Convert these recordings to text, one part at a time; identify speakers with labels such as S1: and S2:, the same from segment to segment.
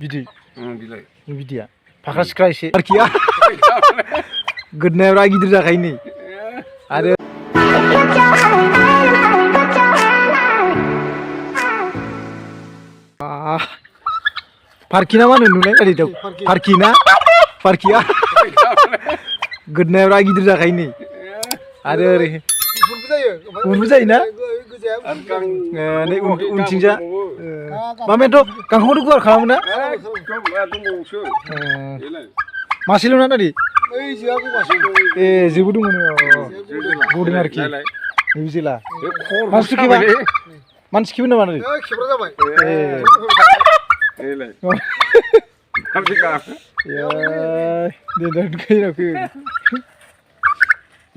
S1: Bidik.
S2: Bilik.
S1: Ini bidik ya. Pakai sekali sih. Parkee. Gedenya lagi di dalam ini. Ada. Parkee nama nunulnya tadi tuh. Parkee na. Parkee. Gedenya lagi di dalam ini. Ada deh. Bisa ya na? Ini uncinya. Mama itu kangkung itu keluar kamu na? Masih lu na tadi? Zibu dulu nih. Bodoh narki. Ini bisa lah. Masuk kiba? Masuk kiba mana tadi? Ya, dia dah kaya nak.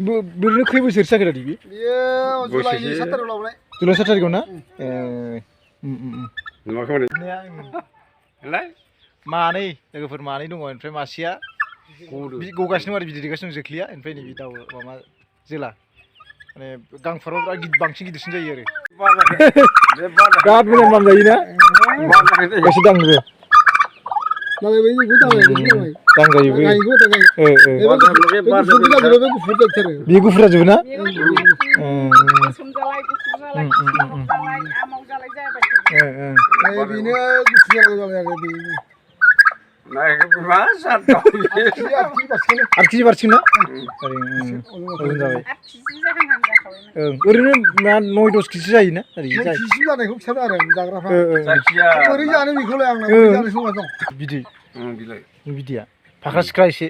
S1: Beri kaya besar sakit tadi bi?
S3: Dia Julai 7 ulah mulai.
S1: Julai 7 kau na?
S2: Nama kamu ni? Lai?
S1: Mana? Lwgwfwr mana dong? Info masih ya? Gue kasih nomor video dikasih nunggu clear. Info ini kita mama zila. Gang farol lagi bangsi gitu senja ya. Kat punya mam jadi na? Kasih dang tu.
S3: Nama ini gue tahu ni.
S1: Dang kaya bu.
S3: Gue tahu.
S1: Lwgwfwr juga na? Arki barsing na? Oरैनो मा 9-10 केजि जायो ना?
S3: केजि जानायखौ खिथादों आरो जाग्राफ्रा। ओरै जानो बेखौलाय आंना बोरै जानो समा दं।
S1: बिदि। बिदिया। फाख्रा सिख्रा एसे।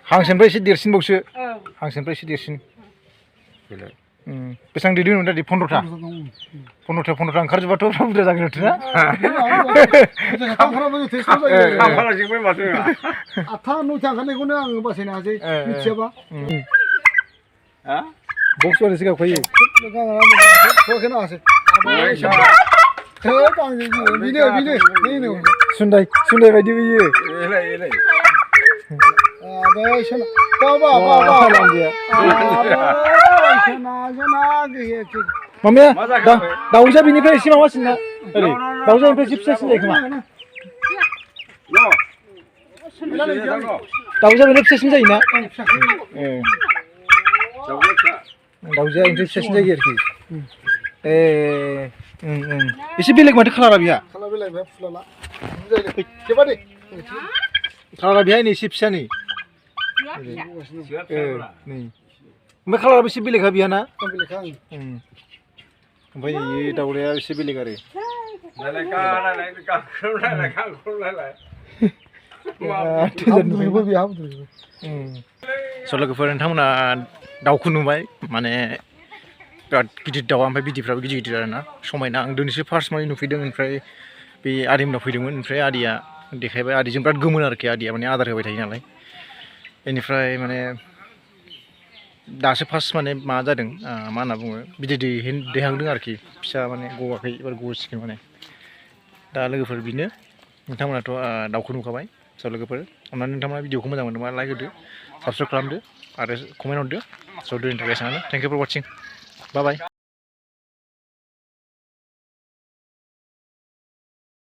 S1: हांसोनिफ्राय एसे देरसिनबावसो। हांसोनिफ्राय एसे देरसिन। बेसेबां दैदों होनदों 15था? 15था ओंखारजोबाथ' बुरजा जागोन ना?
S2: खांफालाजोंबो माथो।
S3: 8था 9था ओंखारनायखौनो आङो बासायनो हासै मिथियाबा।
S1: बक्स वाले से क्या खाइए? सुंदर बायदि बियो। मामाया दाउजा बिनिफ्राय एसे माबासिन ना? ओरै दाउजानिफ्राय एसे फिसासिन जायो खोमा? दाउजा बिनिफ्राय फिसासिन जायो ना? दाउजा इनिफ्राय फिसासिन जायो आरोखि। एसे बेलेग माथो खालारा बिहा?
S3: खालार बेलेग बे फुलाला। खेबा दे।
S1: खालारा बिहा नै एसे फिसा नै। ओमफ्राय खालाराबो एसे बेलेगखा बिहा ना?
S3: बेलेगखा
S1: ओमफ्राय नै दाउराया एसे बेलेग आरो। लवगोफोर नोंथांमोना दाउखौ नुबाय माने बिराद गिदिर दाउआ ओमफ्राय बिदैफ्राबो गिदिर गिदिर आरोना समायना आं दिनैसो फार्स्ट माने नुफैदों ओमफ्राय बे आदैमोनाव फैदोंमोन ओमफ्राय आदैया देखायबाय आदैजों बिराद गोमोन आरोखि आदैया माने आदार होबाय थायो नालाय बेनिफ्राय माने दासो फार्स्ट माने मा जादों मा होनना बुङो बिदै दैहांदों आरोखि फिसा माने गवाखै एबार गसिगोन माने दा लोगोफोर बिनो नोंथांमोनाथ' दाउखौ नुखाबाय स' लोगोफोर अन्नानै नोंथांमोना भिडिअखौ मोजां मोनदोंबा लाइक होदो साबस्क्राइब खालामदो आरो कमेन्ट हरदो स' दोनैनि थाखाय एसेयावनो thank you for watching bye bye